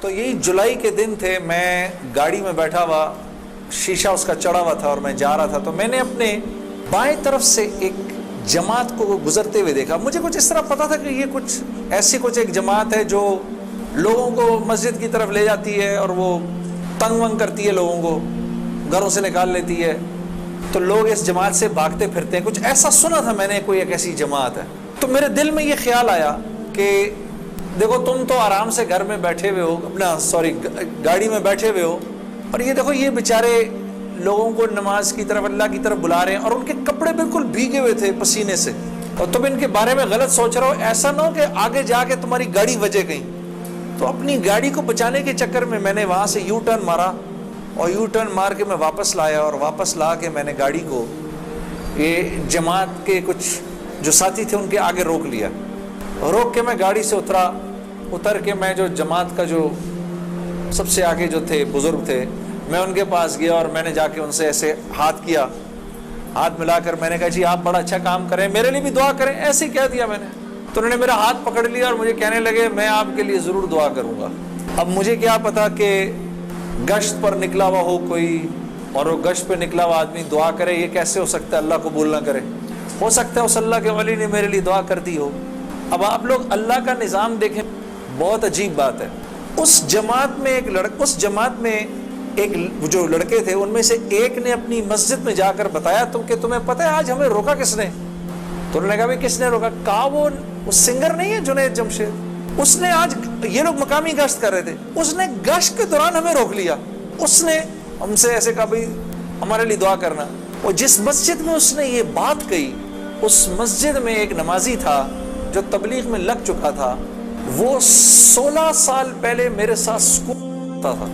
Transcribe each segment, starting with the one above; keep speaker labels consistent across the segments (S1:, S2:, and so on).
S1: تو یہی جولائی کے دن تھے، میں گاڑی میں بیٹھا ہوا، شیشہ اس کا چڑھا ہوا تھا اور میں جا رہا تھا، تو میں نے اپنے بائیں طرف سے ایک جماعت کو گزرتے ہوئے دیکھا۔ مجھے کچھ اس طرح پتا تھا کہ یہ کچھ ایک جماعت ہے جو لوگوں کو مسجد کی طرف لے جاتی ہے اور وہ تنگ ونگ کرتی ہے، لوگوں کو گھروں سے نکال لیتی ہے، تو لوگ اس جماعت سے بھاگتے پھرتے ہیں۔ کچھ ایسا سنا تھا میں نے، کوئی ایک ایسی جماعت ہے۔ تو میرے دل میں یہ خیال آیا کہ دیکھو تم تو آرام سے گھر میں بیٹھے ہوئے ہو، گاڑی میں بیٹھے ہوئے ہو، اور یہ دیکھو یہ بیچارے لوگوں کو نماز کی طرف، اللہ کی طرف بلا رہے ہیں، اور ان کے کپڑے بالکل بھیگے ہوئے تھے پسینے سے، اور تم ان کے بارے میں غلط سوچ رہے ہو۔ ایسا نہ ہو کہ آگے جا کے تمہاری گاڑی وجے کہیں۔ تو اپنی گاڑی کو بچانے کے چکر میں نے وہاں سے یو ٹرن مارا، اور یو ٹرن مار کے میں واپس لایا، اور واپس لا کے میں نے گاڑی کو یہ جماعت کے کچھ جو ساتھی تھے ان کے آگے روک لیا۔ روک کے میں گاڑی سے اتر کے میں جو جماعت کا جو سب سے آگے جو تھے بزرگ تھے، میں ان کے پاس گیا اور میں نے جا کے ان سے ایسے ہاتھ کیا، ہاتھ ملا کر میں نے کہا جی آپ بڑا اچھا کام کریں، میرے لیے بھی دعا کریں، ایسے ہی کہہ دیا میں نے۔ تو انہوں نے میرا ہاتھ پکڑ لیا اور مجھے کہنے لگے میں آپ کے لیے ضرور دعا کروں گا۔ اب مجھے کیا پتا کہ گشت پر نکلا ہوا ہو کوئی، اور وہ گشت پہ نکلا ہوا آدمی دعا کرے، یہ کیسے ہو سکتا ہے اللہ قبول نہ کرے؟ ہو سکتا ہے اس اللہ کے ولی نے میرے لیے دعا کر دی ہو۔ اب آپ لوگ اللہ کا نظام دیکھیں، بہت عجیب بات ہے۔ اس جماعت میں ایک جو لڑکے تھے ان میں سے ایک نے اپنی مسجد میں جا کر بتایا کہ تمہیں پتہ ہے آج ہمیں روکا کس نے؟ تو انہوں نے کہا بھائی کس نے روکا؟ کہا وہ سنگر نہیں ہے جنید جمشید، اس نے آج، یہ لوگ مقامی گشت کر رہے تھے، اس نے گشت کے دوران ہمیں روک لیا، اس نے ہم سے ایسے کہا بھائی ہمارے لیے دعا کرنا۔ اور جس مسجد میں اس نے یہ بات کہی، اس مسجد میں ایک نمازی تھا جو تبلیغ میں لگ چکا تھا، وہ 16 سال پہلے میرے ساتھ سکول پڑھتا تھا۔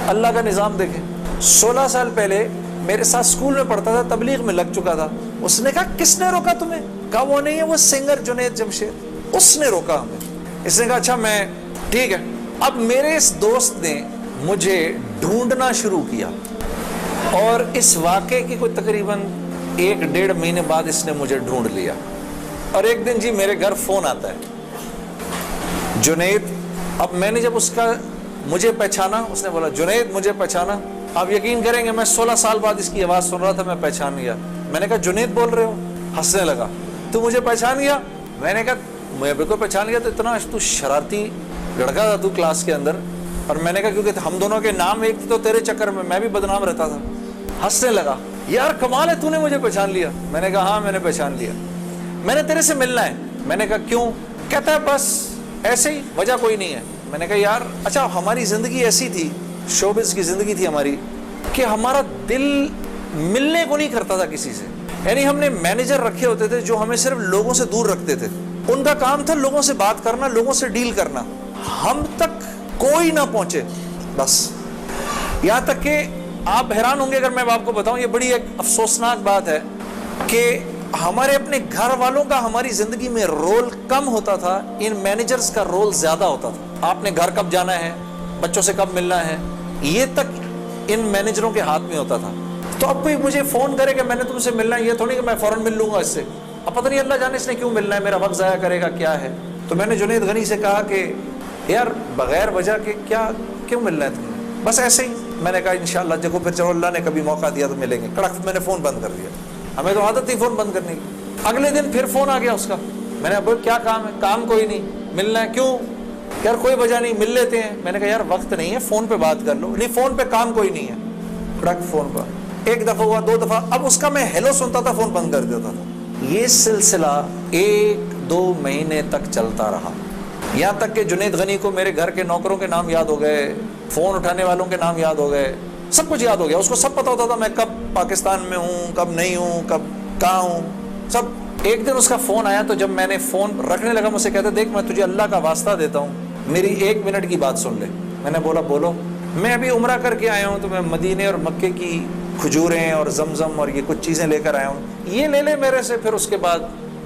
S1: اللہ کا نظام دیکھیں، 16 سال پہلے میرے ساتھ سکول میں پڑھتا تھا، تبلیغ میں لگ چکا تھا۔ اس نے کہا کس نے روکا تمہیں؟ کہا وہ نہیں ہے، وہ سنگر جنید جمشید، اس نے روکا ہمیں۔ اس نے کہا اچھا میں ٹھیک ہے۔ اب میرے اس دوست نے مجھے ڈھونڈنا شروع کیا، اور اس واقعے کی کوئی تقریباً 1-1.5 مہینے بعد اس نے مجھے ڈھونڈ لیا۔ اور ایک دن جی میرے گھر فون آتا ہے، جنید۔ اب میں نے جب اس کا مجھے پہچانا، اس نے بولا جنید مجھے پہچانا؟ آپ یقین کریں گے میں 16 سال بعد اس کی آواز سن رہا تھا، میں پہچان گیا۔ میں نے کہا جنید بول رہے ہو؟ ہنسنے لگا، تو مجھے پہچان گیا؟ میں نے کہا میں بالکل پہچان گیا، تو اتنا تو شرارتی لڑکا تھا تو کلاس کے اندر، اور میں نے کہا کیونکہ ہم دونوں کے نام ایک تھے تو تیرے چکر میں بھی بدنام رہتا تھا۔ ہنسنے لگا، یار کمال ہے تو نے مجھے پہچان لیا۔ میں نے کہا ہاں میں نے پہچان لیا، میں نے تیرے سے ملنا ہے۔ میں نے کہا کیوں؟ کہتا ہے بس ایسے ہی، وجہ کوئی نہیں ہے۔ میں نے کہا یار اچھا ہماری زندگی ایسی تھی، شوبز کی زندگی تھی ہماری، کہ ہمارا دل ملنے کو نہیں کرتا تھا کسی سے۔ یعنی ہم نے مینیجر رکھے ہوتے تھے جو ہمیں صرف لوگوں سے دور رکھتے تھے، ان کا کام تھا لوگوں سے بات کرنا، لوگوں سے ڈیل کرنا، ہم تک کوئی نہ پہنچے بس۔ یہاں تک کہ آپ حیران ہوں گے اگر میں آپ کو بتاؤں، یہ بڑی ایک افسوسناک بات ہے کہ ہمارے اپنے گھر والوں کا ہماری زندگی میں رول کم ہوتا تھا، ان مینیجرز کا رول زیادہ ہوتا تھا۔ آپ نے گھر کب جانا ہے، بچوں سے کب ملنا ہے، یہ تک ان مینیجروں کے ہاتھ میں ہوتا تھا۔ تو اب کوئی مجھے فون کرے کہ میں نے تم سے ملنا ہے، یہ تھوڑی کہ میں فوراً مل لوں گا اس سے، اب پتہ نہیں اللہ جانے اس نے کیوں ملنا ہے، میرا وقت ضائع کرے گا کیا ہے۔ تو میں نے جنید غنی سے کہا کہ یار بغیر وجہ کے کیوں ملنا ہے تمہیں؟ بس ایسے ہی۔ میں نے کہا انشاءاللہ دیکھو پھر چلو اللہ نے کبھی موقع دیا تو ملیں گے۔ کڑک میں نے فون بند کر دیا، ہمیں تو عادت تھی فون بند کرنے کی۔ اگلے دن پھر فون آ گیا اس کا، میں نے بولا کیا کام ہے؟ کام کوئی نہیں، ملنا ہے کیوں؟ یار کوئی وجہ نہیں، مل لیتے ہیں۔ میں نے کہا یار وقت نہیں ہے، فون پہ بات کر لو۔ نہیں فون پہ کام کوئی نہیں ہے۔ کڑک فون پر ایک دفعہ ہوا، 2 دفعہ، اب اس کا میں ہیلو سنتا تھا، فون بند کر دیتا تھا۔ یہ سلسلہ 1-2 مہینے تک چلتا رہا، یہاں تک کہ جنید غنی کو میرے گھر کے نوکروں کے نام یاد ہو گئے، فون اٹھانے والوں کے نام یاد ہو گئے، سب کچھ یاد ہو گیا۔ اس کو سب پتا ہوتا تھا میں کب پاکستان میں ہوں، کب نہیں ہوں، کب کہاں ہوں، سب۔ ایک دن اس کا فون آیا، تو جب میں نے فون رکھنے لگا مجھ سے کہتا دیکھ میں تجھے اللہ کا واسطہ دیتا ہوں، میری 1 منٹ کی بات سن لے۔ میں نے بولا بولو۔ میں ابھی عمرہ کر کے آیا ہوں، تو میں مدینے اور مکے کی کھجوریں اور زمزم اور یہ کچھ چیزیں لے کر آیا ہوں، یہ لے لے میرے سے، پھر اس کے بعد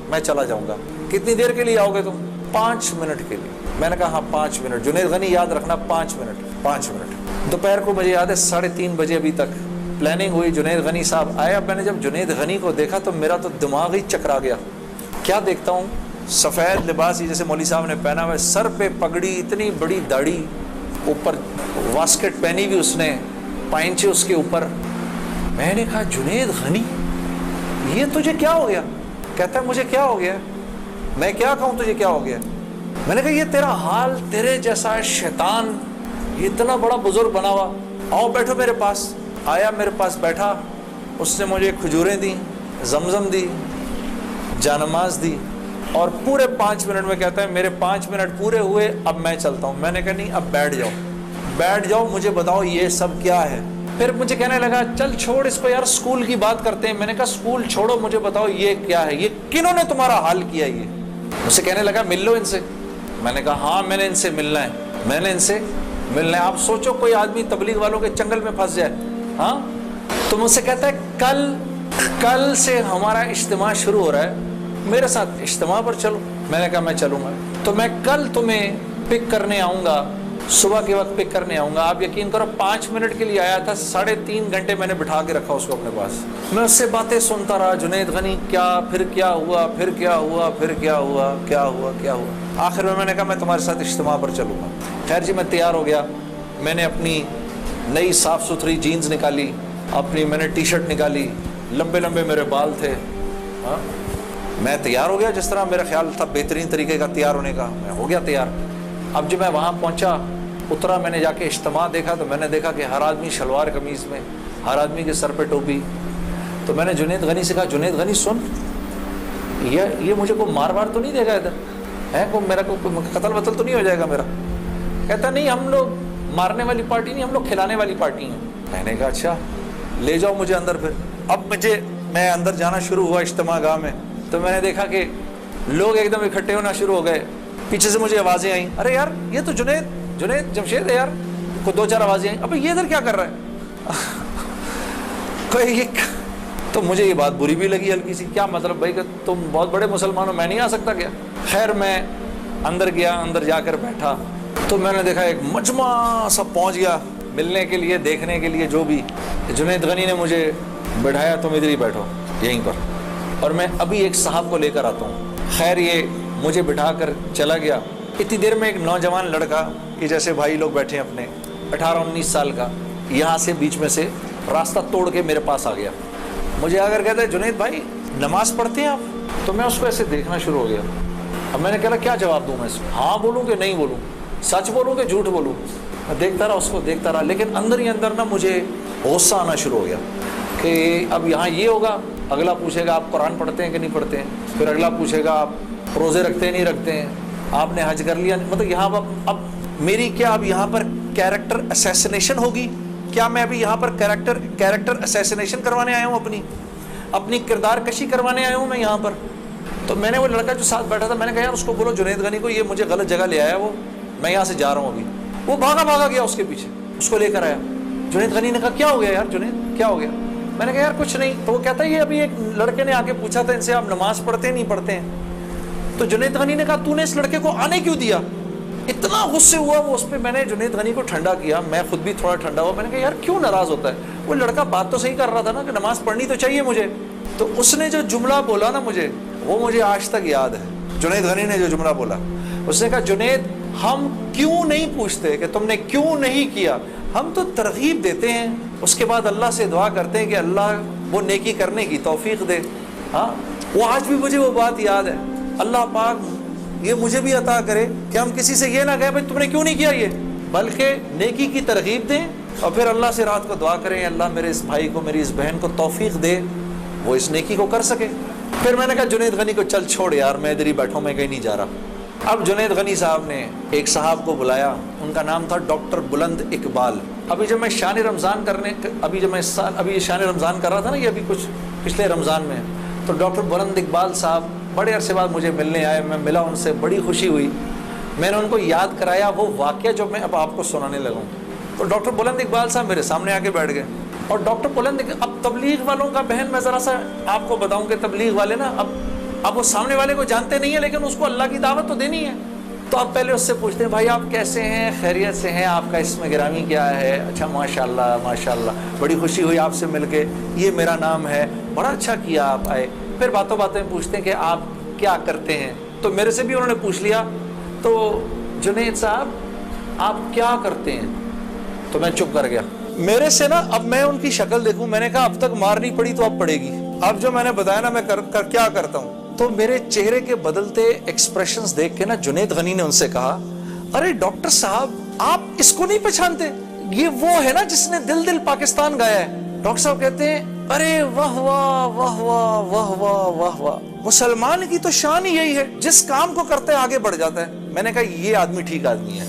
S1: میں چلا جاؤں گا۔ کتنی دیر کے لیے آؤ گے تم؟ 5 منٹ کے لیے۔ میں نے کہا ہاں 5 منٹ، جنید غنی یاد رکھنا 5 منٹ 5 منٹ۔ دوپہر کو مجھے یاد ہے 3:30 بجے ابھی تک پلاننگ ہوئی، جنید غنی صاحب آئے۔ اب میں نے جب جنید غنی کو دیکھا تو میرا تو دماغ ہی چکرا گیا۔ کیا دیکھتا ہوں سفید لباس جیسے مولوی صاحب نے پہنا ہوا ہے, سر پہ پگڑی, اتنی بڑی داڑھی, اوپر واسکٹ پہنی ہوئی اس نے, پائنچے اس کے اوپر. میں نے کہا جنید غنی یہ تجھے کیا ہو گیا؟ کہتا ہے مجھے کیا ہو گیا, میں کیا کہوں تجھے کیا ہو گیا؟ میں نے کہا یہ تیرا حال تیرے جیسا ہے شیطان, یہ اتنا بڑا بزرگ بنا ہوا, آؤ بیٹھو میرے پاس. آیا میرے پاس بیٹھا, اس نے مجھے کھجوریں دیں, زمزم دی, جانماز دی, اور پورے 5 منٹ میں کہتا ہے میرے 5 منٹ پورے ہوئے, اب میں چلتا ہوں. میں نے کہا نہیں, اب بیٹھ جاؤ, مجھے بتاؤ یہ سب کیا ہے. پھر مجھے کہنے لگا چل چھوڑ اس کو یار, اسکول کی بات کرتے ہیں. میں نے کہا اسکول چھوڑو, مجھے بتاؤ یہ کیا ہے, یہ کنہوں نے تمہارا حال کیا. یہ مجھ سے کہنے لگا مل لو ان سے. میں نے کہا ہاں میں نے ان سے ملنا ہے, میں نے ان سے ملنا ہے. آپ سوچو کوئی آدمی تبلیغ والوں کے چنگل میں پھنس جائے. ہاں, تو مجھ سے کہتا ہے کل سے ہمارا اجتماع شروع ہو رہا ہے, میرے ساتھ اجتماع پر چلو. میں نے کہا میں چلوں گا, تو میں کل تمہیں پک کرنے آؤں گا, صبح کے وقت پک کرنے آؤں گا. آپ یقین کرو 5 منٹ کے لیے آیا تھا, 3.5 گھنٹے میں نے بٹھا کے رکھا اس کو اپنے پاس. میں اس سے باتیں سنتا رہا, جنید غنی کیا, پھر کیا ہوا, پھر کیا ہوا, پھر کیا ہوا, کیا ہوا, کیا ہوا. آخر میں نے کہا میں تمہارے ساتھ اجتماع پر چلوں گا. خیر جی, میں تیار ہو گیا. میں نے اپنی نئی صاف ستھری جینز نکالی, اپنی میں نے ٹی شرٹ نکالی, لمبے لمبے میرے بال تھے. ہاں, میں تیار ہو گیا جس طرح میرا خیال تھا بہترین طریقے کا تیار ہونے کا. میں ہو گیا تیار. اب جب میں وہاں پہنچا, اترا, میں نے جا کے اجتماع دیکھا, تو میں نے دیکھا کہ ہر آدمی شلوار قمیض میں, ہر آدمی کے سر پہ ٹوپی. تو میں نے جنید غنی سے کہا جنید غنی سن, یہ مجھے کو مار تو نہیں دے گا ادھر ہے, کو میرا کو قتل وتل تو نہیں ہو جائے گا میرا؟ کہتا نہیں ہم لوگ مارنے والی پارٹی نہیں, ہم لوگ کھلانے والی پارٹی ہیں. میں نے کہا اچھا لے جاؤ مجھے اندر. پھر اب میں اندر جانا شروع ہوا اجتماع گاہ میں, تو میں نے دیکھا کہ لوگ ایک دم اکٹھے ہونا شروع ہو گئے. پیچھے سے مجھے آوازیں آئیں, ارے یار یہ تو جنید جمشید ہے یار. کو 2-4 آوازیں آئیں, ابھی یہ ادھر کیا کر رہا ہے؟ کوئی, تو مجھے یہ بات بری بھی لگی ہلکی سی. کیا مطلب بھائی کہ تم بہت بڑے مسلمان ہو, میں نہیں آ سکتا کیا؟ خیر میں اندر گیا, اندر جا کر بیٹھا, تو میں نے دیکھا ایک مجمع سب پہنچ گیا ملنے کے لیے, دیکھنے کے لیے. جو بھی جنید غنی نے مجھے بٹھایا, تم ادھر ہی بیٹھو یہیں پر, اور میں ابھی ایک صاحب کو لے کر آتا ہوں. خیر یہ مجھے بٹھا کر چلا گیا. اتنی دیر میں ایک نوجوان لڑکا, کہ جیسے بھائی لوگ بیٹھے ہیں اپنے, 18-19 سال کا, یہاں سے بیچ میں سے راستہ توڑ کے میرے پاس آ گیا. مجھے آ کر کہتا ہے جنید بھائی نماز پڑھتے ہیں آپ؟ تو میں اس کو ایسے دیکھنا شروع ہو گیا. اب میں نے کہا کیا جواب دوں میں اس کو, ہاں بولوں کہ نہیں بولوں, سچ بولوں کہ جھوٹ بولوں؟ میں دیکھتا رہا اس کو, دیکھتا رہا, لیکن اندر ہی اندر نا مجھے غصہ آنا شروع ہو گیا کہ اب یہاں یہ ہوگا, اگلا پوچھے گا آپ قرآن پڑھتے ہیں کہ نہیں پڑھتے ہیں, پھر اگلا پوچھے گا آپ روزے رکھتے ہیں نہیں رکھتے ہیں, آپ نے حج کر لیا. مطلب یہاں اب میری کیا اب یہاں پر کیریکٹر اسیسینیشن ہوگی کیا؟ میں ابھی یہاں پر کیریکٹر اسیسینیشن کروانے آیا ہوں, اپنی کردار کشی کروانے آیا ہوں میں یہاں پر. تو میں نے وہ لڑکا جو ساتھ بیٹھا تھا, میں نے کہا یار اس کو بولو جنید غنی کو یہ مجھے غلط جگہ لے آیا, وہ میں یہاں سے جا رہا ہوں ابھی. وہ بھاگا گیا اس کے پیچھے, اس کو لے کر آیا. جنید غنی نے کہا کیا ہو گیا یار جنید, کیا ہو گیا؟ میں نے کہا یار کچھ نہیں. تو وہ کہتا ہے یہ ابھی ایک لڑکے نے آ کے پوچھا تھا ان سے آپ نماز پڑھتے ہیں نہیں پڑھتے ہیں. تو جنید غنی نے کہا تو نے اس لڑکے کو آنے کیوں دیا؟ اتنا غصے ہوا وہ اس پہ. میں نے جنید غنی کو ٹھنڈا کیا, میں خود بھی تھوڑا ٹھنڈا ہوا. میں نے کہا یار کیوں ناراض ہوتا ہے؟ وہ لڑکا بات تو صحیح کر رہا تھا نا کہ نماز پڑھنی تو چاہیے مجھے. تو اس نے جو جملہ بولا نا وہ مجھے آج تک یاد ہے. جنید غنی نے جو جملہ بولا, اس نے کہا جنید ہم کیوں نہیں پوچھتے کہ تم نے کیوں نہیں کیا, ہم تو ترغیب دیتے ہیں, اس کے بعد اللہ سے دعا کرتے ہیں کہ اللہ وہ نیکی کرنے کی توفیق دے. ہاں, وہ آج بھی مجھے وہ بات یاد ہے. اللہ پاک یہ مجھے بھی عطا کرے کہ ہم کسی سے یہ نہ کہیں بھائی تم نے کیوں نہیں کیا یہ, بلکہ نیکی کی ترغیب دیں اور پھر اللہ سے رات کو دعا کریں اللہ میرے اس بھائی کو, میری اس بہن کو توفیق دے, وہ اس نیکی کو کر سکے. پھر میں نے کہا جنید غنی کو چل چھوڑ یار, میں ادھر ہی بیٹھا ہوں, میں کہیں نہیں جا رہا. اب جنید غنی صاحب نے ایک صاحب کو بلایا, ان کا نام تھا ڈاکٹر بلند اقبال. ابھی جب میں شان رمضان شان رمضان کر رہا تھا نا, یہ ابھی کچھ پچھلے رمضان میں, تو ڈاکٹر بلند اقبال صاحب بڑے عرصے بعد مجھے ملنے آئے. میں ملا ان سے, بڑی خوشی ہوئی. میں نے ان کو یاد کرایا وہ واقعہ جو میں اب آپ کو سنانے لگا. تو ڈاکٹر بلند اقبال صاحب میرے سامنے آ کے بیٹھ گئے. اور ڈاکٹر بلند, اب تبلیغ والوں کا بہن میں ذرا سا آپ کو بتاؤں کہ تبلیغ والے نا اب وہ سامنے والے کو جانتے نہیں ہیں, لیکن اس کو اللہ کی دعوت تو دینی ہے. تو آپ پہلے اس سے پوچھتے ہیں بھائی آپ کیسے ہیں, خیریت سے ہیں, آپ کا اسم گرامی کیا ہے؟ اچھا ماشاء اللہ بڑی خوشی ہوئی آپ سے مل کے, یہ میرا نام ہے, بڑا اچھا کیا آپ آئے. پھر باتوں میں پوچھتے ہیں کہ آپ کیا کرتے ہیں, تو میرے سے بھی انہوں نے پوچھ لیا تو جنید صاحب آپ کیا کرتے ہیں؟ تو میں چپ کر گیا. میرے سے نا اب میں ان کی شکل دیکھوں, میں نے کہا اب تک مار نہیں پڑی تو اب پڑے گی, اب جو میں نے بتایا نا میں کیا کرتا ہوں. تو میرے چہرے کے بدلتے ایکسپریشنز دیکھ کے نا جنید غنی نے ان سے کہا ارے ڈاکٹر صاحب آپ اس کو نہیں پہچانتے, یہ وہ ہے نا جس نے دل دل پاکستان گایا ہے. ڈاکٹر صاحب کہتے ہیں ارے واہ واہ واہ واہ واہ واہ واہ واہ, مسلمان کی تو شان ہی یہی ہے, جس کام کو کرتے آگے بڑھ جاتا ہے. میں نے کہا یہ آدمی ٹھیک آدمی ہے,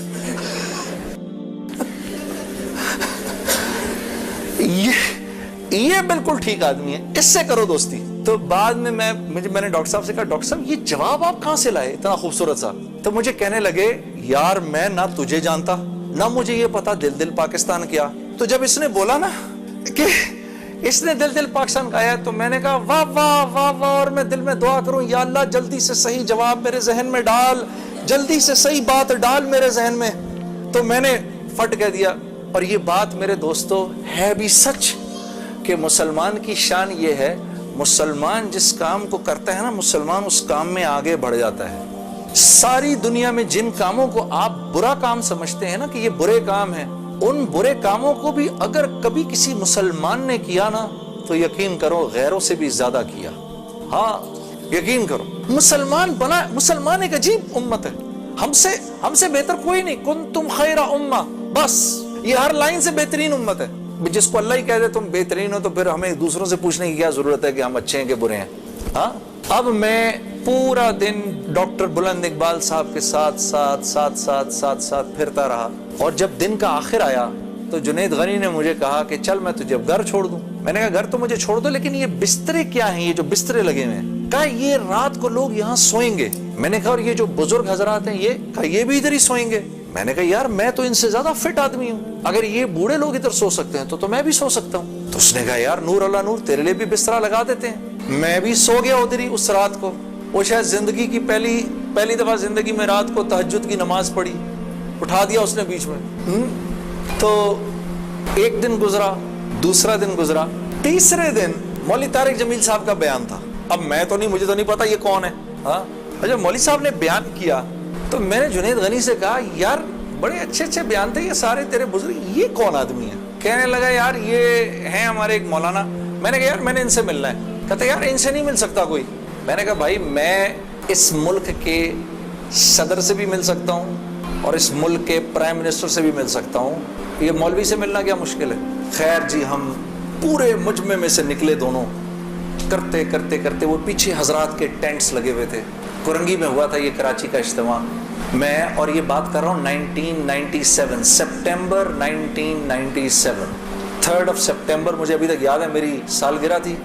S1: یہ بالکل ٹھیک آدمی ہے, اس سے کرو دوستی. تو بعد میں میں نے ڈاکٹر صاحب سے کہا ڈاکٹر صاحب یہ جواب آپ کہاں سے لائے اتنا خوبصورت سا؟ تو مجھے کہنے لگے یار میں نہ تجھے جانتا نہ مجھے یہ پتا دل دل پاکستان کیا. تو جب اس نے بولا نا کہ اس نے دل دل پاکستان گایا تو میں نے کہا واہ واہ واہ واہ, اور میں دل میں دعا کروں یا اللہ جلدی سے صحیح جواب میرے ذہن میں ڈال, جلدی سے صحیح بات ڈال میرے ذہن میں. تو میں نے فٹ کہہ دیا. اور یہ بات میرے دوستو ہے بھی سچ کہ مسلمان کی شان یہ ہے, مسلمان جس کام کو کرتا ہے نا مسلمان اس کام میں آگے بڑھ جاتا ہے. ساری دنیا میں جن کاموں کو آپ برا کام سمجھتے ہیں نا کہ یہ برے کام ہیں, ان برے کاموں کو بھی اگر کبھی کسی مسلمان نے کیا نا تو یقین کرو غیروں سے بھی زیادہ کیا. ہاں یقین کرو, مسلمان ایک عجیب امت ہے, ہم سے بہتر کوئی نہیں. کنتم خیر امہ, بس یہ ہر لائن سے بہترین امت ہے. جس کو اللہ ہی کہہ دے تم بہترین ہو تو پھر ہمیں دوسروں سے پوچھنے کی کیا ضرورت ہے کہ ہم اچھے ہیں کہ برے ہیں. ہاں اب میں پورا دن ڈاکٹر بلند اقبال صاحب کے ساتھ پھرتا رہا, اور جب دن کا آخر آیا تو جنید غنی نے مجھے کہا کہ چل میں تجھے اب گھر چھوڑ دوں. میں نے کہا گھر تو مجھے چھوڑ دو, لیکن یہ بسترے کیا ہیں, یہ جو بسترے لگے ہوئے ہیں, کہا یہ رات کو لوگ یہاں سوئیں گے. میں نے کہا اور یہ جو بزرگ حضرات ہیں یہ بھی ادھر ہی سوئیں گے. میں نے کہا یار میں تو ان سے زیادہ فٹ آدمی ہوں, اگر یہ بوڑھے لوگ ادھر سو سکتے ہیں تو میں بھی سو سکتا ہوں. تو اس نے کہا یار نور اللہ نور, تیرے لیے بھی بسترا لگا دیتے ہیں. میں بھی سو گیا ادھر ہی اس رات کو. وہ شاید زندگی کی پہلی دفعہ زندگی میں رات کو تہجد کی نماز پڑھی, اٹھا دیا اس نے بیچ میں. تو ایک دن گزرا, دوسرا دن گزرا, تیسرے دن مولوی طارق جمیل صاحب کا بیان تھا. اب مجھے تو نہیں پتا یہ کون ہے. ہاں جب مولوی صاحب نے بیان کیا تو میں نے جنید غنی سے کہا یار بڑے اچھے بیان تھے یہ سارے تیرے بزرگ, یہ کون آدمی ہے؟ کہنے لگا یار یہ ہیں ہمارے ایک مولانا. میں نے کہا یار میں نے ان سے ملنا ہے. کہتے یار ان سے نہیں مل سکتا کوئی. میں نے کہا بھائی میں اس ملک کے صدر سے بھی مل سکتا ہوں اور اس ملک کے پرائم منسٹر سے بھی مل سکتا ہوں, یہ مولوی سے ملنا کیا مشکل ہے. خیر جی ہم پورے مجمع میں سے نکلے دونوں, کرتے وہ پیچھے حضرات کے ٹینٹس لگے ہوئے تھے. کرنگی میں ہوا تھا یہ کراچی کا اجتماع. میں اور یہ بات کر رہا ہوں 1997 سپٹمبر 1997, 3 سپٹمبر مجھے ابھی تک یاد ہے, میری سالگرہ تھی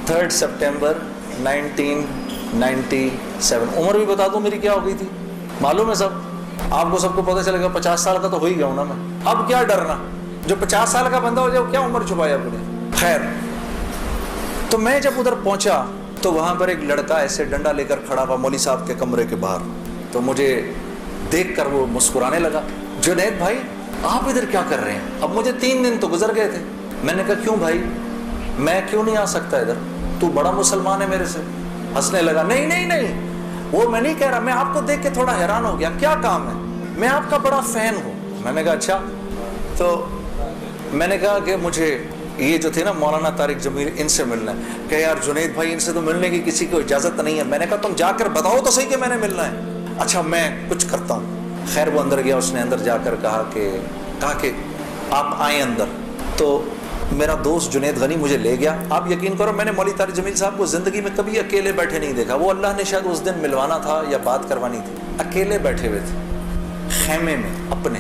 S1: 3 سپٹمبر 1997. عمر بھی بتا دوں میری کیا ہو گئی تھی, معلوم ہے سب آپ کو, سب کو پتہ چلے گا. 50 سال کا تو ہو ہی گیا ہوں نا میں, اب کیا ڈرنا, جو 50 سال کا بندہ ہو جائے کیا عمر چھپایا اپنے. خیر تو میں جب ادھر پہنچا تو وہاں پر ایک لڑکا ایسے ڈنڈا لے کر کھڑا ہوا مولوی صاحب کے کمرے کے باہر. تو مجھے دیکھ کر وہ مسکرانے لگا, جنید بھائی آپ ادھر کیا کر رہے ہیں؟ اب مجھے 3 دن تو گزر گئے تھے. میں نے کہا کیوں بھائی, میں کیوں نہیں آ سکتا ادھر, تو بڑا مسلمان ہے میرے سے. ہنسنے لگا, نہیں وہ میں نہیں کہہ رہا, میں آپ کو دیکھ کے تھوڑا حیران ہو گیا, کیا کام ہے, میں آپ کا بڑا فین ہوں. میں نے کہا اچھا. تو میں نے کہا کہ مجھے یہ جو تھے نا مولانا طارق جمیل ان سے ملنا ہے. کہ یار جنید بھائی ان سے تو ملنے کی کسی کو اجازت نہیں ہے. میں نے کہا تم جا کر بتاؤ تو صحیح کہ میں نے ملنا ہے. اچھا میں کچھ کرتا ہوں. خیر وہ اندر گیا, اس نے اندر جا کر کہا کہ آپ آئیں اندر. تو میرا دوست جنید غنی مجھے لے گیا. آپ یقین کرو میں نے مولوی طارق جمیل صاحب کو زندگی میں کبھی اکیلے بیٹھے نہیں دیکھا. وہ اللہ نے شاید اس دن ملوانا تھا یا بات کروانی تھی, اکیلے بیٹھے ہوئے تھے خیمے میں اپنے.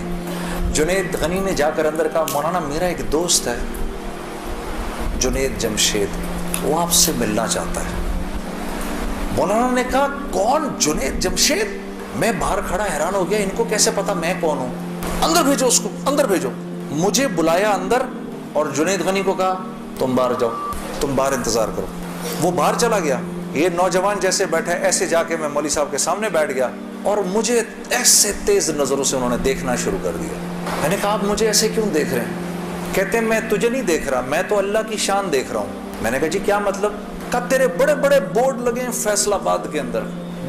S1: جنید غنی نے جا کر اندر کہا مولانا میرا ایک دوست ہے جنید جمشید, وہ آپ سے ملنا چاہتا ہے. مولانا نے کہا کون جنید جمشید؟ میں باہر کھڑا حیران ہو گیا, ان کو کیسے پتا میں کون ہوں؟ اندر بھیجو اس کو, اندر بھیجو. مجھے بلایا اندر اور جنید غنی کو کہا تم باہر جاؤ, تم باہر انتظار کرو. وہ باہر چلا گیا. یہ نوجوان جیسے بیٹھے ایسے جا کے میں مولوی صاحب کے سامنے بیٹھ گیا اور مجھے ایسے تیز نظروں سے انہوں نے دیکھنا شروع کر دیا. میں نے کہا آپ مجھے ایسے کیوں دیکھ رہے ہیں؟ کہتے ہیں میں تجھے نہیں دیکھ رہا, میں تو اللہ کی شان دیکھ رہا ہوں. میں نے کہا جی کیا مطلب؟ کہا تیرے بڑے بڑے بورڈ لگے ہیں فیصل آباد کے اندر,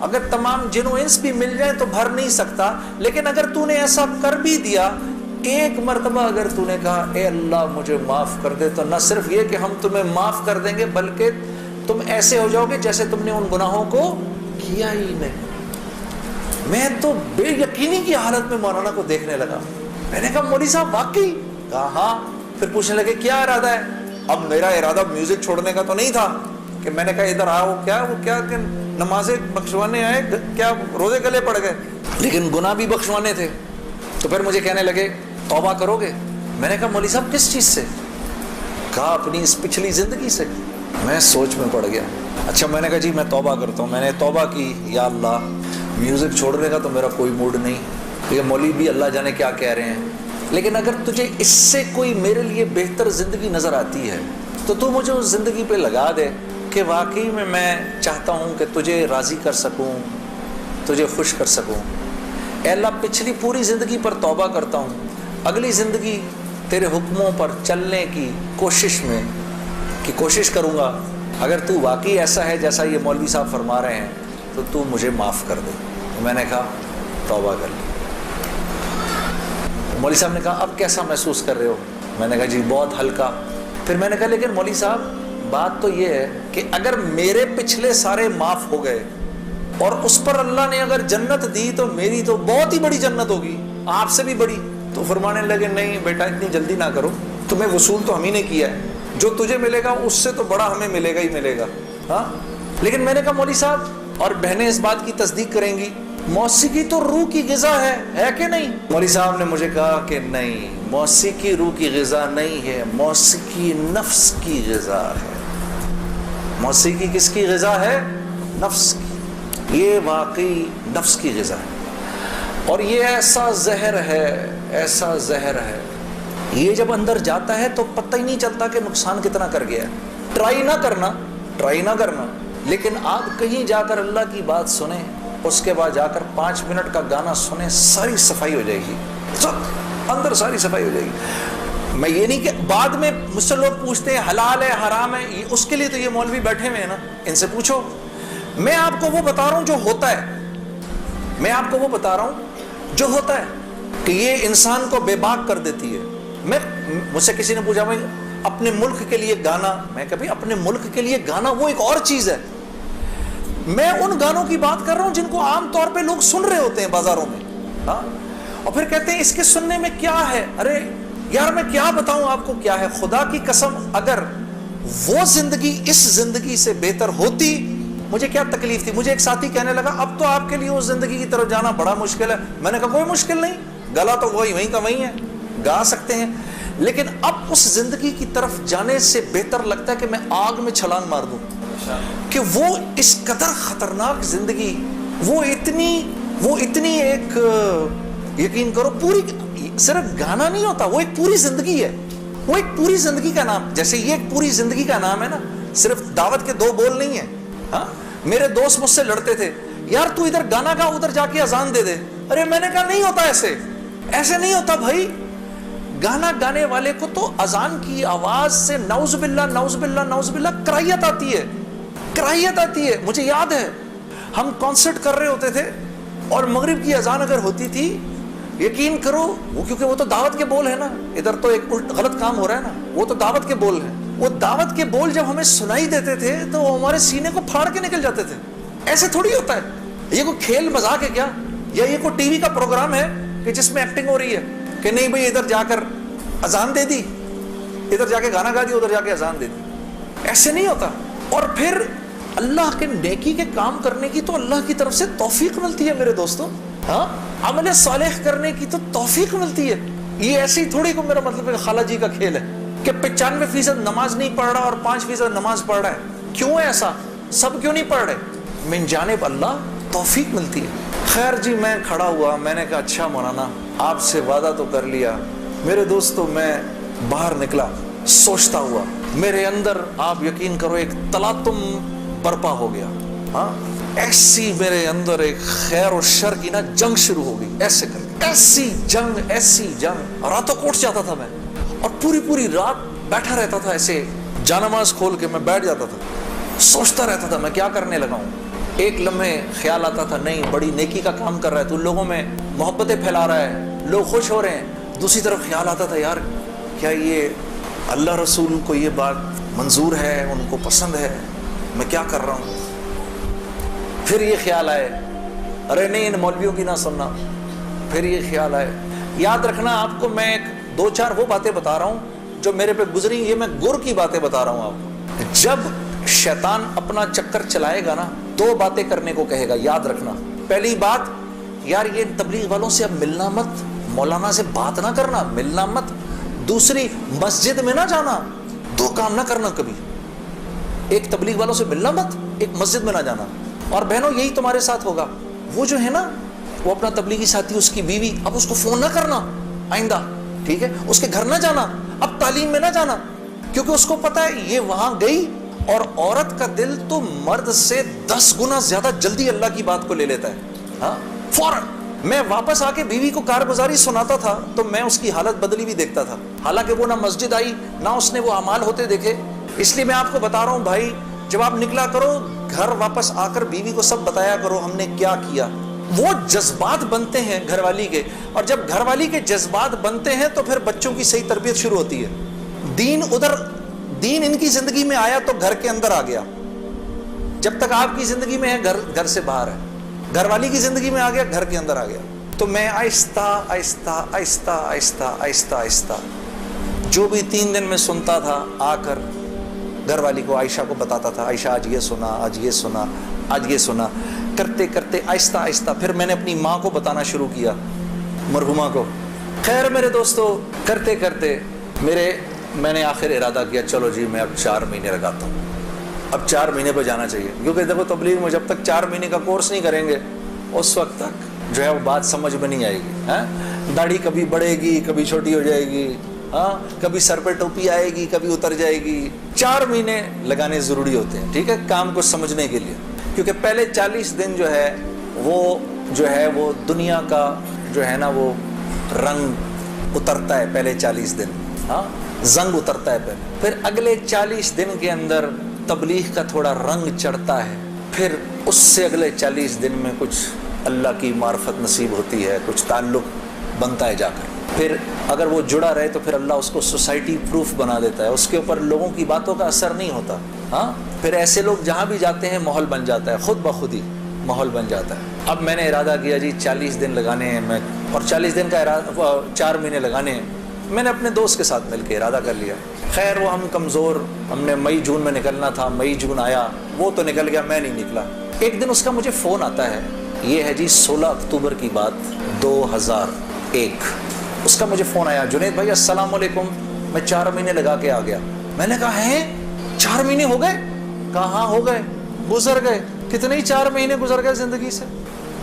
S1: اگر تمام جن و انس بھی مل جائیں تو بھر نہیں سکتا، لیکن اگر تو نے ایسا کر بھی دیا، ایک مرتبہ اگر تو نے کہا اے اللہ مجھے معاف کر دے، تو نہ صرف یہ کہ ہم تمہیں معاف کر دیں گے، بلکہ تم ایسے ہو جاؤ گے جیسے تم نے ان گناہوں کو کیا ہی نہیں۔ میں تو بے یقینی کی حالت میں مولانا کو دیکھنے لگا، میں نے کہا مولوی صاحب واقعی؟ کہا ہاں۔ پھر پوچھنے لگے کیا ارادہ ہے؟ اب میرا ارادہ میوزک چھوڑنے کا تو نہیں تھا کہ میں نے کہا ادھر آؤ، وہ کیا کہ نمازیں بخشوانے آئے، کیا روزے گلے پڑ گئے، لیکن گناہ بھی بخشوانے تھے۔ تو پھر مجھے کہنے لگے توبہ کرو گے؟ میں نے کہا مولوی صاحب کس چیز سے؟ کہا اپنی اس پچھلی زندگی سے۔ میں سوچ میں پڑ گیا۔ اچھا، میں نے کہا جی میں توبہ کرتا ہوں۔ میں نے توبہ کی، یا اللہ میوزک چھوڑنے کا تو میرا کوئی موڈ نہیں، یہ مولوی بھی اللہ جانے کیا کہہ رہے ہیں، لیکن اگر تجھے اس سے کوئی میرے لیے بہتر زندگی نظر آتی ہے تو تو مجھے اس زندگی پہ لگا دے کہ واقعی میں چاہتا ہوں کہ تجھے راضی کر سکوں، تجھے خوش کر سکوں۔ اے اللہ پچھلی پوری زندگی پر توبہ کرتا ہوں، اگلی زندگی تیرے حکموں پر چلنے کی کوشش کروں گا۔ اگر تو واقعی ایسا ہے جیسا یہ مولوی صاحب فرما رہے ہیں تو تو مجھے معاف کر دے۔ تو میں نے کہا توبہ کر لی۔ مولوی صاحب نے کہا اب کیسا محسوس کر رہے ہو؟ میں نے کہا جی بہت ہلکا۔ پھر میں نے کہا لیکن مولوی صاحب بات تو یہ ہے کہ اگر میرے پچھلے سارے معاف ہو گئے اور اس پر اللہ نے اگر جنت دی تو میری تو بہت ہی بڑی جنت ہوگی، آپ سے بھی بڑی۔ تو فرمانے لگے نہیں بیٹا اتنی جلدی نہ کرو، تمہیں وصول تو ہم ہی نے کیا ہے، جو تجھے ملے گا اس سے تو بڑا ہمیں ملے گا ہی ملے گا۔ ہاں، لیکن میں نے کہا مولوی صاحب، اور بہنیں اس بات کی تصدیق کریں گی، موسیقی تو روح کی غذا ہے کہ نہیں؟ مولوی صاحب نے مجھے کہا کہ نہیں، موسیقی روح کی غذا نہیں ہے، موسیقی نفس کی غذا ہے۔ موسیقی کس کی غذا ہے؟ نفس کی۔ یہ واقعی نفس کی غذا ہے، اور یہ ایسا زہر ہے، یہ جب اندر جاتا ہے تو پتہ ہی نہیں چلتا کہ نقصان کتنا کر گیا ہے۔ ٹرائی نہ کرنا، لیکن آپ کہیں جا کر اللہ کی بات سنیں، اس کے بعد جا کر 5 منٹ کا گانا سنیں، ساری صفائی ہو جائے گی، سب اندر ساری صفائی ہو جائے گی۔ میں یہ نہیں کہ بعد میں مجھ سے لوگ پوچھتے ہیں حلال ہے حرام ہے، اس کے لیے تو یہ مولوی بیٹھے ہوئے ہیں نا، ان سے پوچھو۔ میں آپ کو وہ بتا رہا ہوں جو ہوتا ہے، کہ یہ انسان کو بے باک کر دیتی ہے۔ مجھ سے کسی نے پوچھا میں اپنے ملک کے لیے گانا، میں کبھی اپنے ملک کے لیے گانا وہ ایک اور چیز ہے، میں ان گانوں کی بات کر رہا ہوں جن کو عام طور پہ لوگ سن رہے ہوتے ہیں بازاروں میں، ہاں، اور پھر کہتے ہیں اس کے سننے میں کیا ہے۔ ارے یار میں کیا بتاؤں آپ کو کیا ہے، خدا کی قسم اگر وہ زندگی اس زندگی سے بہتر ہوتی مجھے کیا تکلیف تھی۔ مجھے ایک ساتھی کہنے لگا اب تو آپ کے لیے اس زندگی کی طرف جانا بڑا مشکل ہے۔ میں نے کہا کوئی مشکل نہیں، گلا تو وہیں کا وہیں ہے، گا سکتے ہیں، لیکن اب اس زندگی کی طرف جانے سے بہتر لگتا ہے کہ میں آگ میں چھلانگ مار دوں، کہ وہ اس قدر خطرناک زندگی، وہ اتنی ایک، یقین کرو پوری، صرف گانا نہیں ہوتا، وہ ایک پوری زندگی ہے، وہ ایک پوری زندگی کا نام، جیسے یہ ایک پوری زندگی کا نام ہے نا، صرف دعوت کے 2 بول نہیں ہیں۔ ہاں، میرے دوست مجھ سے لڑتے تھے، یار تو ادھر گانا گا ادھر جا کے اذان دے دے۔ ارے میں نے کہا نہیں ہوتا، ایسے نہیں ہوتا بھائی، گانا گانے والے کو تو اذان کی آواز سے نعوذ باللہ کراہیت آتی ہے۔ مجھے یاد ہے ہم کانسرٹ کر رہے ہوتے تھے اور مغرب کی اذان اگر ہوتی تھی، یقین کرو وہ، کیونکہ وہ تو دعوت کے بول ہے نا، ادھر تو ایک غلط کام ہو رہا ہے نا، وہ تو دعوت کے بول ہیں، وہ دعوت کے بول جب ہمیں سنائی دیتے تھے تو وہ ہمارے سینے کو پھاڑ کے نکل جاتے تھے۔ ایسے تھوڑی ہوتا ہے، یہ کوئی کھیل مذاق ہے کیا، یا یہ کوئی ٹی وی کا پروگرام ہے کہ جس میں ایکٹنگ ہو رہی ہے کہ نہیں بھئی ادھر جا کر اذان دے دی، ادھر جا کے گانا گا دی، ادھر جا کے اذان دے دی، ایسے نہیں ہوتا۔ اور پھر اللہ کے نیکی کے کام کرنے کی تو اللہ کی طرف سے توفیق ملتی ہے میرے دوستوں، ہاں، عمل صالح کرنے کی تو توفیق ملتی ہے۔ یہ ایسی تھوڑی کو میرا مطلب ہے خالہ جی کا کھیل ہے کہ 95% نماز نہیں پڑھ رہا اور 5% نماز پڑھ رہا ہے۔ کیوں ہے ایسا؟ سب کیوں نہیں پڑھ رہے؟ من جانب اللہ توفیق ملتی ہے۔ خیر جی، میں کھڑا ہوا، میں نے کہا اچھا مولانا آپ سے وعدہ تو کر لیا۔ میرے دوستو میں باہر نکلا سوچتا ہوا، میرے اندر آپ یقین کرو ایک تلاطم برپا ہو گیا، ہاں، ایسی میرے اندر ایک خیر و شر کی نا جنگ شروع ہو گئی، ایسے کر کے ایسی جنگ، راتوں کو اٹھ جاتا تھا میں، اور پوری رات بیٹھا رہتا تھا، ایسے جانماز کھول کے میں بیٹھ جاتا تھا، سوچتا رہتا تھا میں کیا کرنے لگا ہوں، ایک لمحے خیال آتا تھا نہیں بڑی نیکی کا کام کر رہا ہے تو لوگوں میں محبتیں پھیلا رہا ہے، لوگ خوش ہو رہے ہیں۔ دوسری طرف خیال آتا تھا یار کیا یہ اللہ رسول کو یہ بات منظور ہے، ان کو پسند ہے، میں کیا کر رہا ہوں۔ پھر یہ خیال آئے ارے نہیں ان مولویوں کی نہ سننا۔ پھر یہ خیال آئے، یاد رکھنا آپ کو میں دو چار وہ باتیں بتا رہا ہوں جو میرے پہ گزری، یہ میں گر کی باتیں بتا رہا ہوں آپ کو۔ جب شیطان اپنا چکر چلائے گا نا دو باتیں کرنے کو کہے گا، یاد رکھنا۔ پہلی بات یار یہ تبلیغ والوں سے اب ملنا مت، مولانا سے بات نہ کرنا، ملنا مت۔ دوسری مسجد میں نہ جانا، دو کام نہ کرنا کبھی، ایک تبلیغ والوں سے ملنا مت، ایک مسجد میں نہ جانا۔ اور بہنوں یہی تمہارے ساتھ ہوگا، وہ جو ہے نا وہ اپنا تبلیغی ساتھی اس کی بیوی، اب اس کو فون نہ کرنا آئندہ، ٹھیک ہے، اس کے گھر نہ جانا، اب تعلیم میں نہ جانا، کیونکہ اس کو پتا ہے یہ وہاں گئی اور عورت کا دل تو مرد سے 10 گنا زیادہ جلدی اللہ کی بات کو لے لیتا ہے، ہاں فوراً۔ میں واپس آ کے بیوی کو کارگزاری سناتا تھا تو میں اس کی حالت بدلی بھی دیکھتا تھا، حالانکہ وہ نہ مسجد آئی نہ اس نے وہ اعمال ہوتے دیکھے۔ اس لیے میں آپ کو بتا رہا ہوں بھائی، جب آپ نکلا کرو گھر واپس آ کر بیوی کو سب بتایا کرو ہم نے کیا کیا۔ وہ جذبات بنتے ہیں گھر والی کے، اور جب گھر والی کے جذبات بنتے ہیں تو پھر بچوں کی صحیح تربیت شروع ہوتی ہے۔ دین ان کی زندگی میں آیا تو گھر کے اندر آ گیا، جب تک آپ کی زندگی میں ہے گھر سے باہر ہے، گھر والی کی زندگی میں آ گیا گھر کے اندر آ گیا۔ تو میں آہستہ آہستہ آہستہ آہستہ آہستہ آہستہ جو بھی 3 دن میں سنتا تھا آ کر گھر والی کو عائشہ کو بتاتا تھا، عائشہ آج یہ سنا، آج یہ سنا، آج یہ سنا، کرتے کرتے آہستہ آہستہ پھر میں نے اپنی ماں کو بتانا شروع کیا، مرحومہ کو۔ خیر میرے دوستو، کرتے کرتے میں نے آخر ارادہ کیا چلو جی میں اب 4 مہینے لگاتا ہوں، اب 4 مہینے پہ جانا چاہیے، کیونکہ دیکھو تبلیغ میں جب تک 4 مہینے کا کورس نہیں کریں گے اس وقت تک جو ہے وہ بات سمجھ میں نہیں آئے گی۔ داڑھی کبھی بڑھے گی کبھی چھوٹی ہو جائے گی، کبھی سر پہ ٹوپی آئے گی کبھی اتر جائے گی۔ 4 مہینے لگانے ضروری ہوتے ہیں، ٹھیک ہے، کام کو سمجھنے کے لیے، کیونکہ پہلے 40 دن جو ہے وہ دنیا کا جو ہے نا وہ رنگ اترتا ہے، پہلے 40 دن زنگ اترتا ہے پھر اگلے 40 دن کے اندر تبلیغ کا تھوڑا رنگ چڑھتا ہے، پھر اس سے اگلے 40 دن میں کچھ اللہ کی معرفت نصیب ہوتی ہے، کچھ تعلق بنتا ہے جا کر، پھر اگر وہ جڑا رہے تو پھر اللہ اس کو سوسائٹی پروف بنا دیتا ہے، اس کے اوپر لوگوں کی باتوں کا اثر نہیں ہوتا، پھر ایسے لوگ جہاں بھی جاتے ہیں ماحول بن جاتا ہے، خود بخود ہی ماحول بن جاتا ہے۔ اب میں نے ارادہ کیا جی 40 دن لگانے ہیں میں، اور 40 دن کا ارادہ 4 مہینے لگانے ہیں، میں نے اپنے دوست کے ساتھ مل کے ارادہ کر لیا۔ خیر وہ ہم کمزور، ہم نے مئی جون میں نکلنا تھا، مئی جون آیا، وہ تو نکل گیا، میں نہیں نکلا۔ ایک دن اس کا مجھے فون آتا ہے، یہ ہے جی 16 اکتوبر کی بات 2001، اس کا مجھے فون آیا، جنید بھائی السلام علیکم، میں 4 مہینے لگا کے آ گیا۔ میں نے کہا ہیں 4 مہینے ہو گئے؟ کہا ہاں ہو گئے، گزر گئے۔ کتنے ہی 4 مہینے گزر گئے زندگی سے؟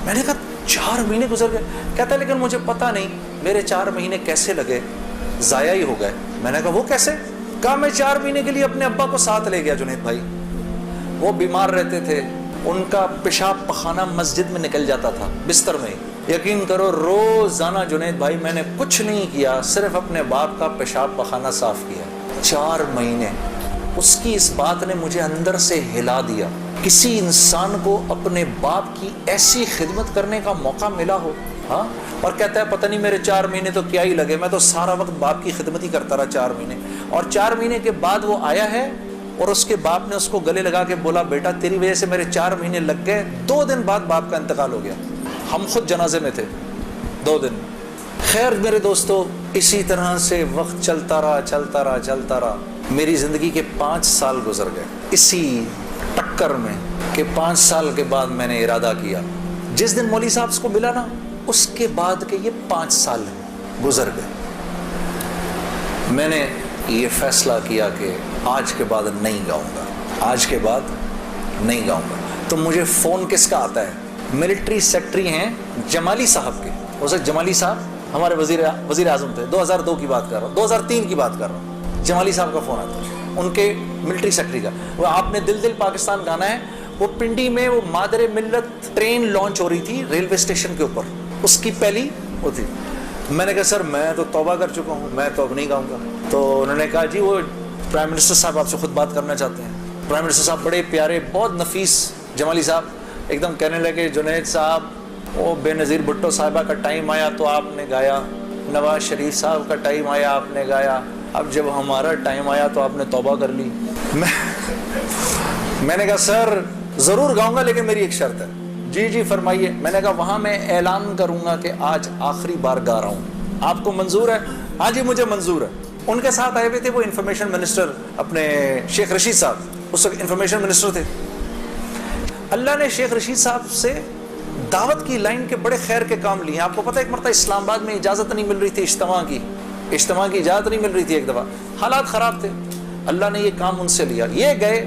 S1: میں نے کہا 4 مہینے گزر گئے؟ کہتا ہے لیکن مجھے پتا نہیں میرے 4 مہینے کیسے لگے، ضائع ہی ہو گئے۔ میں نے کہا وہ کیسے؟ کہا میں 4 مہینے کے لیے اپنے ابا کو ساتھ لے گیا جنید بھائی، وہ بیمار رہتے تھے، ان کا پیشاب پخانہ مسجد میں نکل جاتا تھا بستر میں، یقین کرو روزانہ جنید بھائی میں نے کچھ نہیں کیا، صرف اپنے باپ کا پیشاب پخانہ صاف کیا۔ 4 مہینے اس کی اس بات نے مجھے اندر سے ہلا دیا۔ کسی انسان کو اپنے باپ کی ایسی خدمت کرنے کا موقع ملا ہو، اور کہتا ہے پتہ نہیں میرے 4 مہینے تو کیا ہی لگے، میں تو سارا وقت باپ کی خدمت ہی کرتا رہا 4 مہینے۔ اور 4 مہینے کے بعد وہ آیا ہے اور اس کے باپ نے اس کو گلے لگا کے بولا بیٹا تیری وجہ سے میرے 4 مہینے لگ گئے۔ 2 دن بعد باپ کا انتقال ہو گیا، ہم خود جنازے میں تھے 2 دن۔ خیر میرے دوستو، اسی طرح سے وقت چلتا رہا، میری زندگی کے 5 سال گزر گئے اسی ٹکر میں، کہ 5 سال کے بعد میں نے ارادہ کیا، جس دن مولوی صاحب کو ملا نا اس کے بعد کے یہ 5 سال گزر گئے، میں نے یہ فیصلہ کیا کہ آج کے بعد نہیں گاؤں گا، آج کے بعد نہیں گاؤں گا۔ تو مجھے فون کس کا آتا ہے؟ ملٹری سیکٹری ہیں جمالی صاحب کے، ہو سکتا جمالی صاحب ہمارے وزیر اعظم تھے، 2002 کی بات کر رہا ہوں، 2003 کی بات کر رہا ہوں، جمالی صاحب کا فون آتا ہے، ان کے ملٹری سیکٹری کا۔ وہ آپ نے دل دل پاکستان گانا ہے، وہ پنڈی میں وہ مادر ملت ٹرین لانچ ہو رہی تھی ریلوے اسٹیشن کے اوپر، اس کی پہلی وہ تھی۔ میں نے کہا سر میں تو توبہ کر چکا ہوں، میں تو اب نہیں گاؤں گا۔ تو انہوں نے کہا جی وہ پرائم منسٹر صاحب آپ سے خود بات کرنا چاہتے ہیں۔ پرائم منسٹر صاحب بڑے پیارے، بہت نفیس جمالی صاحب، ایک دم کہنے لگے جنید صاحب وہ بے نظیر بھٹو صاحبہ کا ٹائم آیا تو آپ نے گایا، نواز شریف صاحب کا ٹائم آیا آپ نے گایا، اب جب ہمارا ٹائم آیا تو آپ نے توبہ کر لی۔ میں نے کہا سر ضرور گاؤں گا لیکن میری ایک شرط ہے۔ جی جی فرمائیے۔ میں نے کہا وہاں میں اعلان کروں گا کہ آج آخری بار گا رہا ہوں، آپ کو منظور ہے؟ ہاں جی مجھے منظور ہے۔ ان کے ساتھ آئے ہوئے تھے وہ انفارمیشن منسٹر اپنے شیخ رشید صاحب، اس وقت انفارمیشن منسٹر تھے۔ اللہ نے شیخ رشید صاحب سے دعوت کی لائن کے بڑے خیر کے کام لیے ہیں۔ آپ کو پتہ ہے ایک مرتبہ اسلام آباد میں اجازت نہیں مل رہی تھی اجتماع کی اجازت نہیں مل رہی تھی، ایک دفعہ حالات خراب تھے، اللہ نے یہ کام ان سے لیا۔ یہ گئے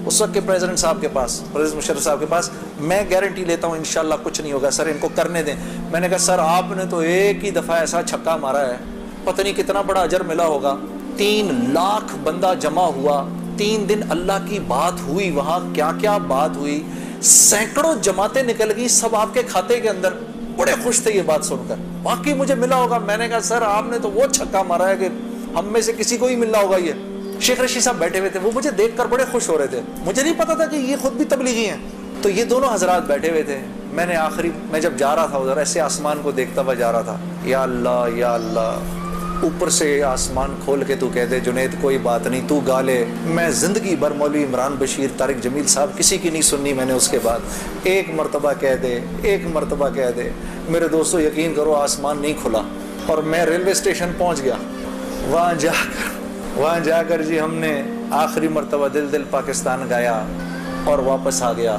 S1: اس وقت کے پریزیڈنٹ صاحب کے پاس، پریزیڈنٹ مشرف صاحب کے پاس، میں گارنٹی لیتا ہوں انشاءاللہ کچھ نہیں ہوگا سر، ان کو کرنے دیں۔ میں نے کہا سر آپ نے تو ایک ہی دفعہ ایسا چھکا مارا ہے، پتہ نہیں کتنا بڑا اجر ملا ہوگا۔ 3 لاکھ بندہ جمع ہوا، 3 دن اللہ کی بات ہوئی، وہاں کیا کیا بات ہوئی، سینکڑوں جماعتیں نکل گئی سب آپ کے کھاتے کے اندر۔ بڑے خوش تھے یہ بات سن کر، واقعی مجھے ملا ہوگا۔ میں نے کہا سر آپ نے تو وہ چھکا مارا ہے کہ ہم میں سے کسی کو ہی ملنا ہوگا یہ۔ شیخ رشید صاحب بیٹھے ہوئے تھے، وہ مجھے دیکھ کر بڑے خوش ہو رہے تھے، مجھے نہیں پتا تھا کہ یہ خود بھی تبلیغی ہیں۔ تو یہ دونوں حضرات بیٹھے ہوئے تھے، میں نے میں جب جا رہا تھا ادھر ایسے آسمان کو دیکھتا ہوا جا رہا تھا، یا اللہ اوپر سے آسمان کھول کے تو کہہ دے جنید کوئی بات نہیں تو گا لے۔ میں زندگی بھر مولوی عمران بشیر، طارق جمیل صاحب کسی کی نہیں سننی میں نے اس کے بعد، ایک مرتبہ کہہ دے۔ میرے دوستو یقین کرو آسمان نہیں کھلا اور میں ریلوے اسٹیشن پہنچ گیا۔ وہاں جا کر جی ہم نے آخری مرتبہ دل دل پاکستان گایا اور واپس آ گیا۔